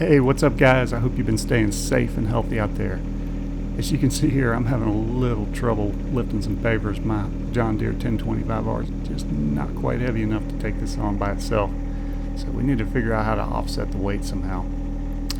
Hey, what's up guys? I hope you've been staying safe and healthy out there. As you can see here, I'm having a little trouble lifting some pavers. My John Deere 1025R is just not quite heavy enough to take this on by itself. So we need to figure out how to offset the weight somehow.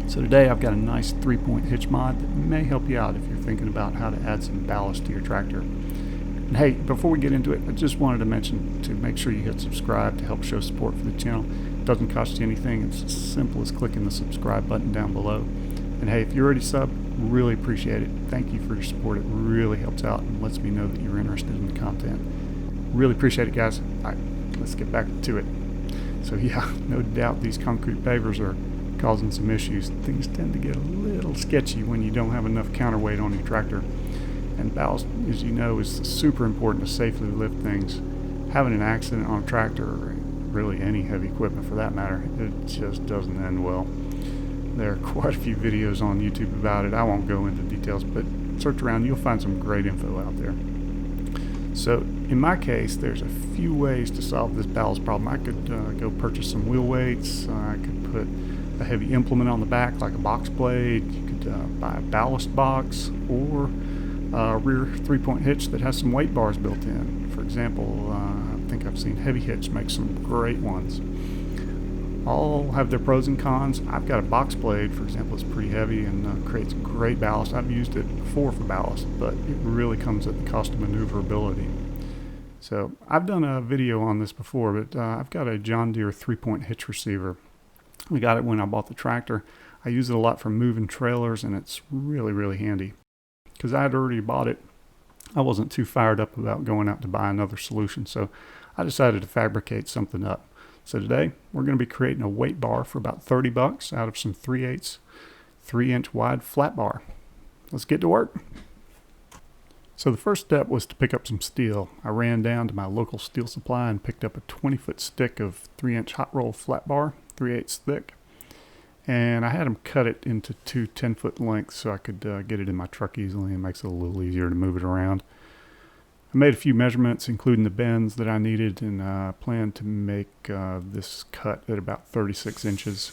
So today I've got a nice 3-point hitch mod that may help you out if you're thinking about how to add some ballast to your tractor. And hey, before we get into it, I just wanted to mention to make sure you hit subscribe to help show support for the channel. It doesn't cost you anything. It's as simple as clicking the subscribe button down below. And hey, if you're already subbed, really appreciate it. Thank you for your support. It really helps out and lets me know that you're interested in the content. Really appreciate it, guys. All right, let's get back to it. So yeah, no doubt these concrete pavers are causing some issues. Things tend to get a little sketchy when you don't have enough counterweight on your tractor. And ballast, as you know, is super important to safely lift things. Having an accident on a tractor, or really any heavy equipment for that matter, it just doesn't end well. There are quite a few videos on YouTube about it. I won't go into details, but search around, you'll find some great info out there. So in my case, there's a few ways to solve this ballast problem. I could go purchase some wheel weights. I could put a heavy implement on the back like a box blade. You could buy a ballast box, or a rear 3-point hitch that has some weight bars built in. For example, I think I've seen Heavy Hitch make some great ones. All have their pros and cons. I've got a box blade, for example. It's pretty heavy and creates great ballast. I've used it before for ballast, but it really comes at the cost of maneuverability. So I've done a video on this before, but I've got a John Deere 3-point hitch receiver. I got it when I bought the tractor. I use it a lot for moving trailers, and it's really handy. Because I had already bought it, I wasn't too fired up about going out to buy another solution, so I decided to fabricate something up. So today we're going to be creating a weight bar for about $30 out of some 3/8 3-inch wide flat bar. Let's get to work. So the first step was to pick up some steel. I ran down to my local steel supply and picked up a 20-foot stick of 3-inch hot roll flat bar, 3/8 thick. And I had them cut it into two 10-foot lengths so I could get it in my truck easily. It makes it a little easier to move it around. I made a few measurements, including the bends that I needed, and planned to make this cut at about 36 inches.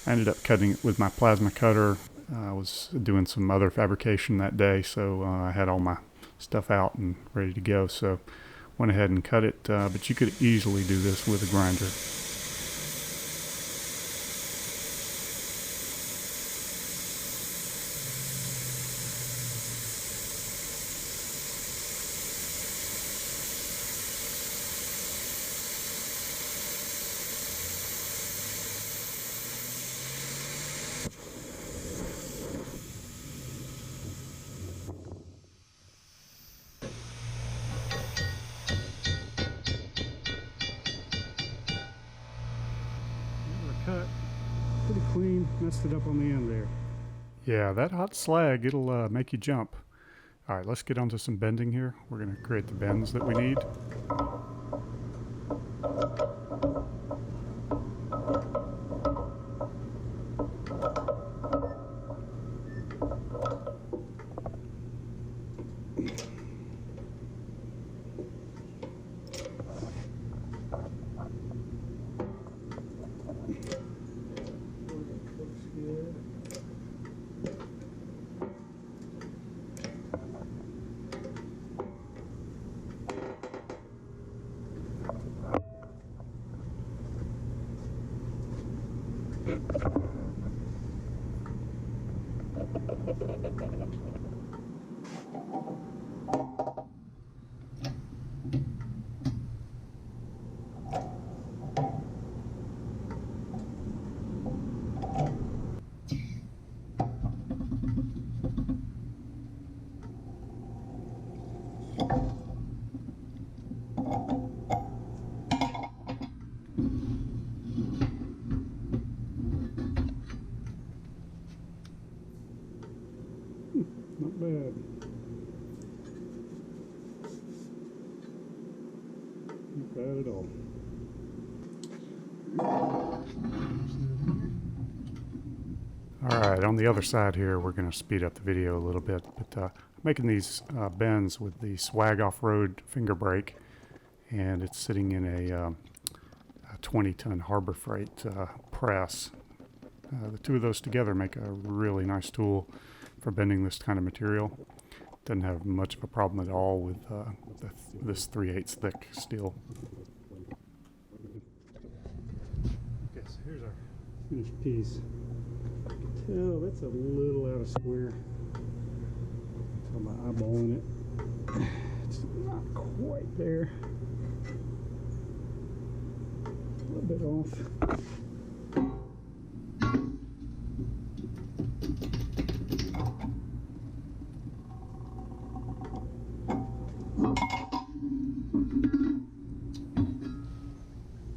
I ended up cutting it with my plasma cutter. I was doing some other fabrication that day, so I had all my stuff out and ready to go. So went ahead and cut it, but you could easily do this with a grinder. Cut pretty clean, messed it up on the end there. Yeah, that hot slag, it'll make you jump. All right, let's get onto some bending here. We're going to create the bends that we need. Not bad. Not bad at all. Alright, on the other side here, we're going to speed up the video a little bit, but making these bends with the Swag Off-Road finger brake, and it's sitting in a 20-ton Harbor Freight press. The two of those together make a really nice tool for bending this kind of material. Doesn't have much of a problem at all with this 3/8 thick steel. Okay, so here's our finished piece. I can tell that's a little out of square. So by eyeballing it, it's not quite there. A little bit off.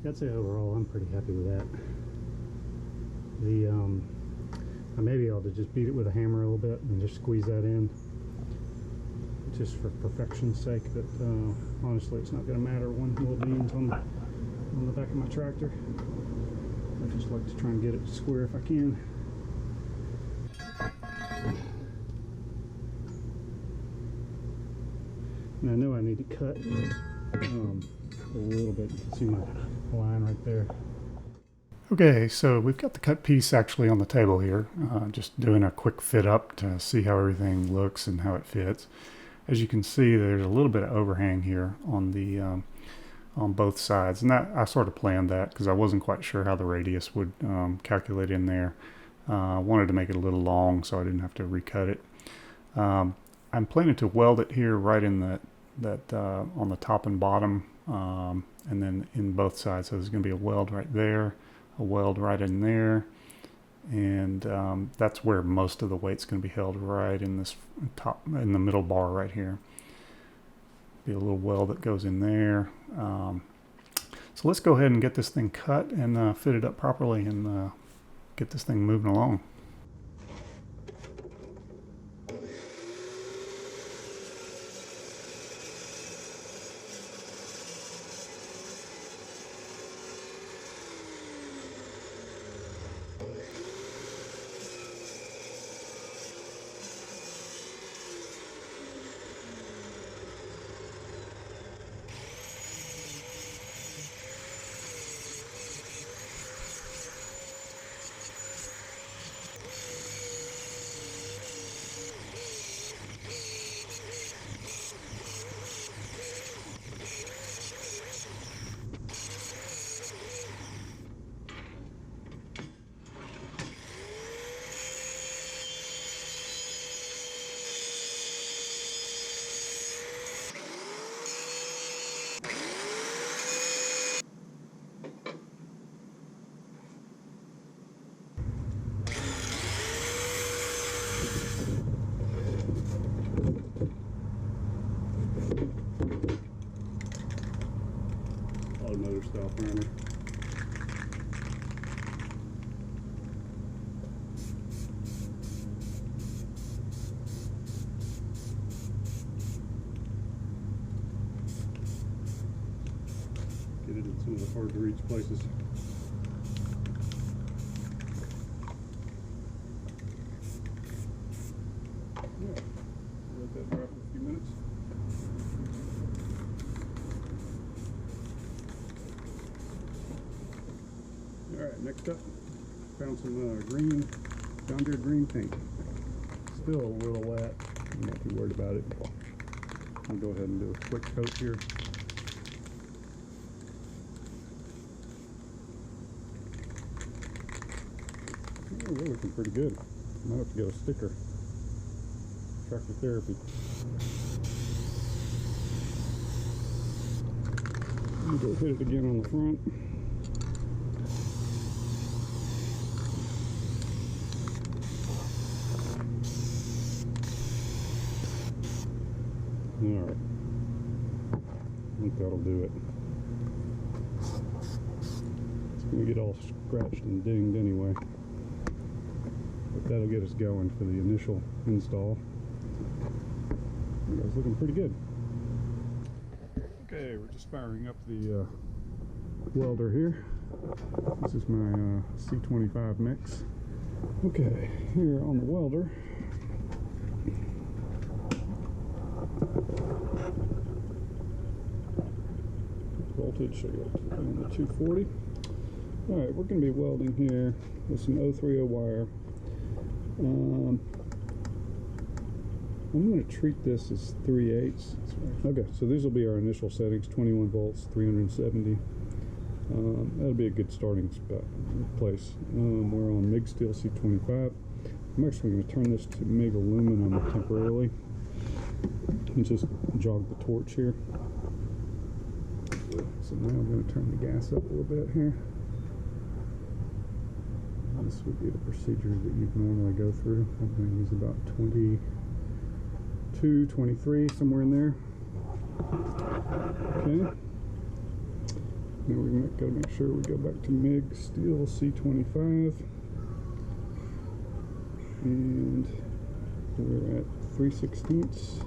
I'd say overall I'm pretty happy with that. Maybe I'll just beat it with a hammer a little bit and just squeeze that in, just for perfection's sake. But honestly, it's not going to matter when Welding's on the back of my tractor. I just like to try and get it square if I can. And I know I need to cut a little bit. You can see my line right there. Okay, so we've got the cut piece actually on the table here. Just doing a quick fit up to see how everything looks and how it fits. As you can see, there's a little bit of overhang here on the on both sides, and that I sort of planned that because I wasn't quite sure how the radius would calculate in there. I wanted to make it a little long so I didn't have to recut it. I'm planning to weld it here right in that on the top and bottom, and then in both sides. So there's going to be a weld right there, a weld right in there, and that's where most of the weight's going to be held, right in this top, in the middle bar right here. Be a little weld that goes in there. So let's go ahead and get this thing cut and fit it up properly and get this thing moving along. Automotive style primer. Get it in some of the hard to reach places. Yeah, let that dry for a few minutes. Alright, next up, found some green, John Deere green paint. Still a little wet, I'm not too worried about it. I'll go ahead and do a quick coat here. Oh, they're looking pretty good. I might have to get a sticker. Tractor therapy. I'm gonna go hit it again on the front. Alright, I think that'll do it. It's going to get all scratched and dinged anyway, but that'll get us going for the initial install. It's looking pretty good. Okay, we're just firing up the welder here. This is my C25 mix. Okay, here on the welder, voltage, so you got on the 240. Alright, we're going to be welding here with some 030 wire. I'm going to treat this as 3/8. Okay, so these will be our initial settings, 21 volts, 370. That'll be a good starting spot place. We're on MIG steel C25. I'm actually going to turn this to MIG aluminum temporarily and just jog the torch here. So now I'm going to turn the gas up a little bit here. This would be the procedure that you'd normally go through. I'm going to use about 22, 23, somewhere in there. Okay. Now we're got to make sure we go back to MIG steel C25. And we're at 3/16. So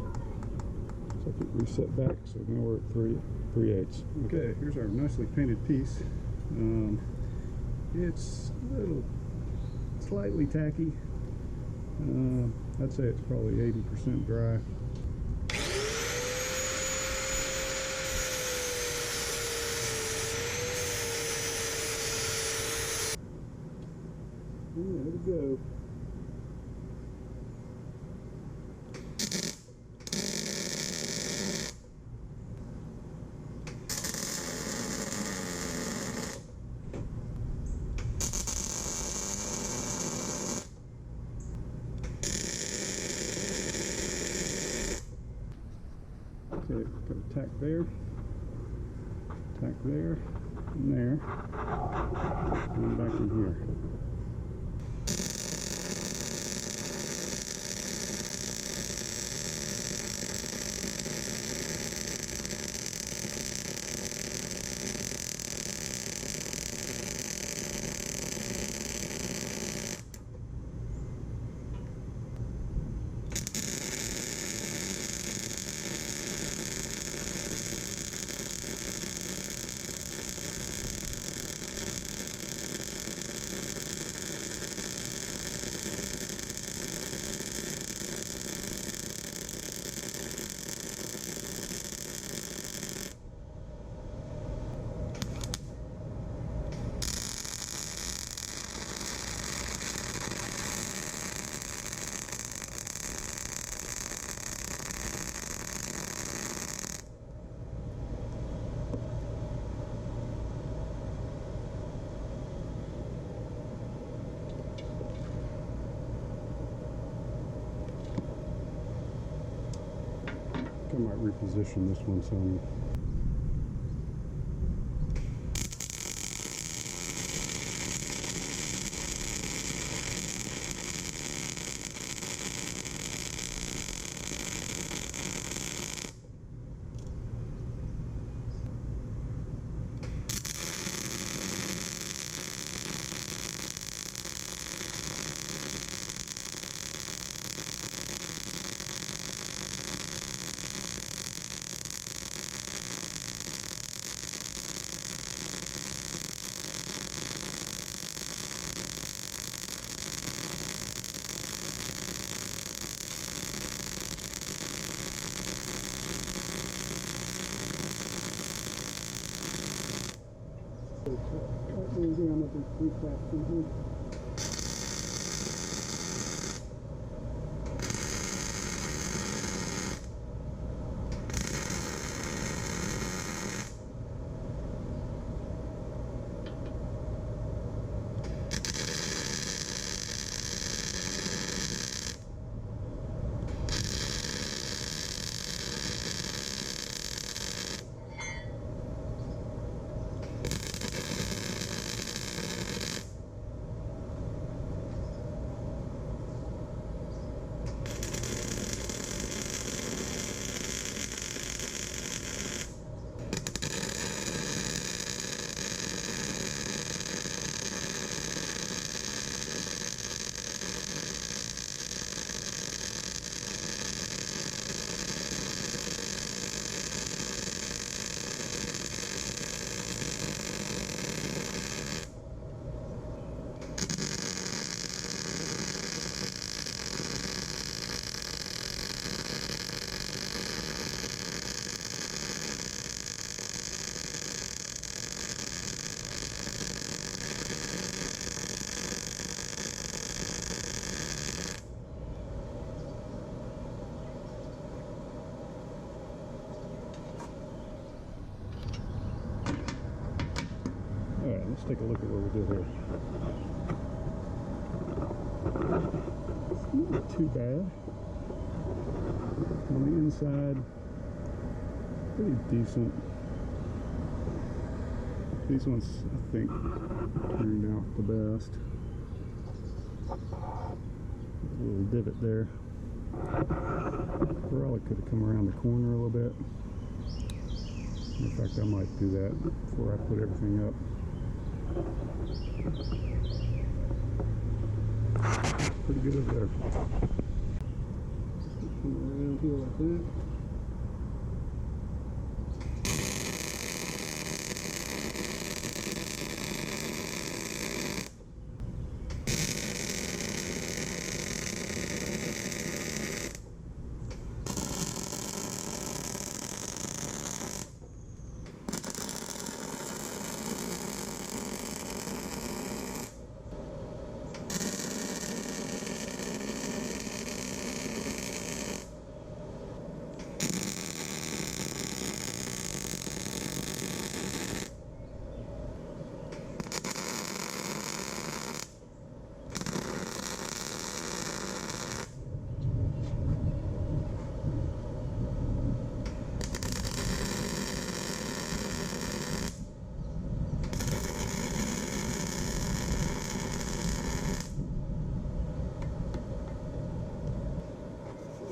if it reset back, so now we're at 3/8. Okay, here's our nicely painted piece. It's a little slightly tacky. I'd say it's probably 80% dry. There we go. Okay, got a tack there, and there, and back in here. I might reposition this one some. I'm up in Quick-Tach in here. Let's take a look at what we did here. It's not too bad. On the inside, pretty decent. These ones, I think, turned out the best. A little divot there. Probably could have come around the corner a little bit. In fact, I might do that before I put everything up. Pretty good over there. Come around here like that.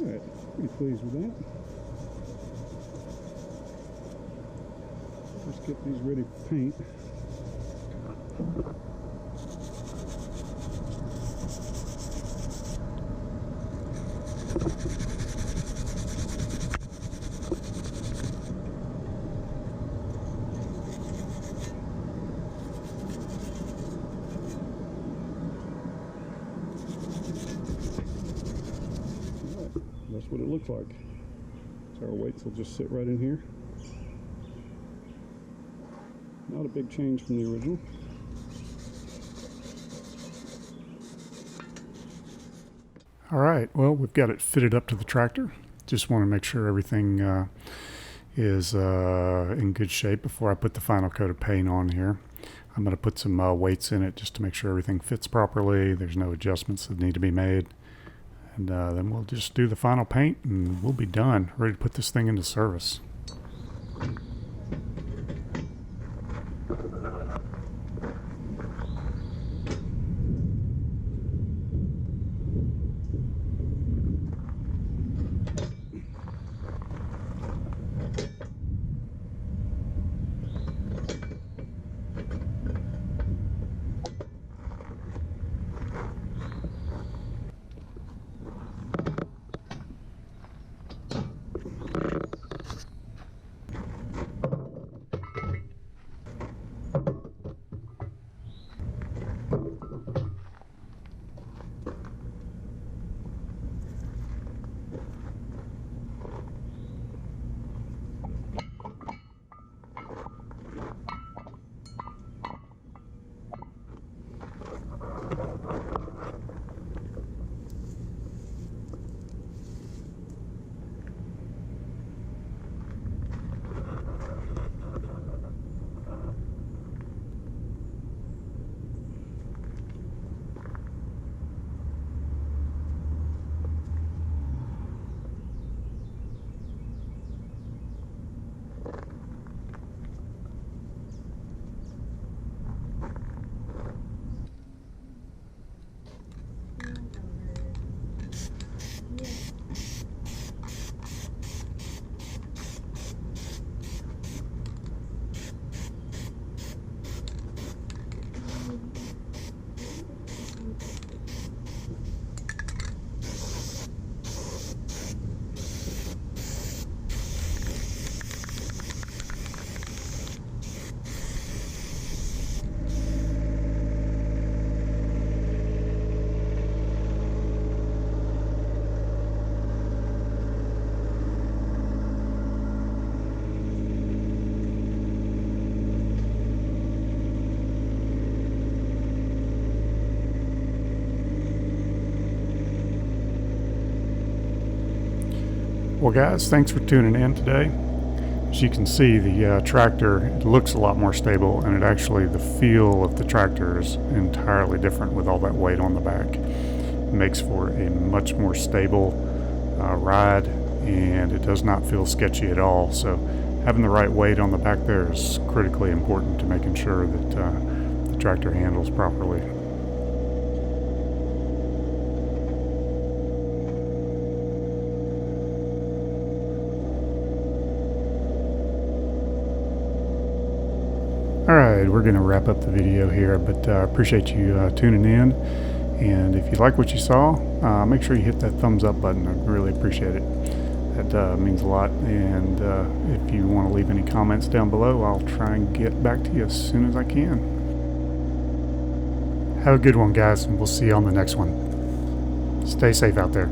Alright, pretty pleased with that. Let's get these ready for paint. That's what it looks like. So our weights will just sit right in here. Not a big change from the original. All right, well, we've got it fitted up to the tractor. Just want to make sure everything is in good shape before I put the final coat of paint on here. I'm going to put some weights in it just to make sure everything fits properly. There's no adjustments that need to be made. And then we'll just do the final paint and we'll be done, ready to put this thing into service. Well, guys, thanks for tuning in today. As you can see, the tractor, it looks a lot more stable, and the feel of the tractor is entirely different with all that weight on the back. It makes for a much more stable ride, and it does not feel sketchy at all. So having the right weight on the back there is critically important to making sure that the tractor handles properly. Alright, we're going to wrap up the video here, but I appreciate you tuning in. And if you like what you saw, make sure you hit that thumbs up button. I really appreciate it. That means a lot. And if you want to leave any comments down below, I'll try and get back to you as soon as I can. Have a good one, guys, and we'll see you on the next one. Stay safe out there.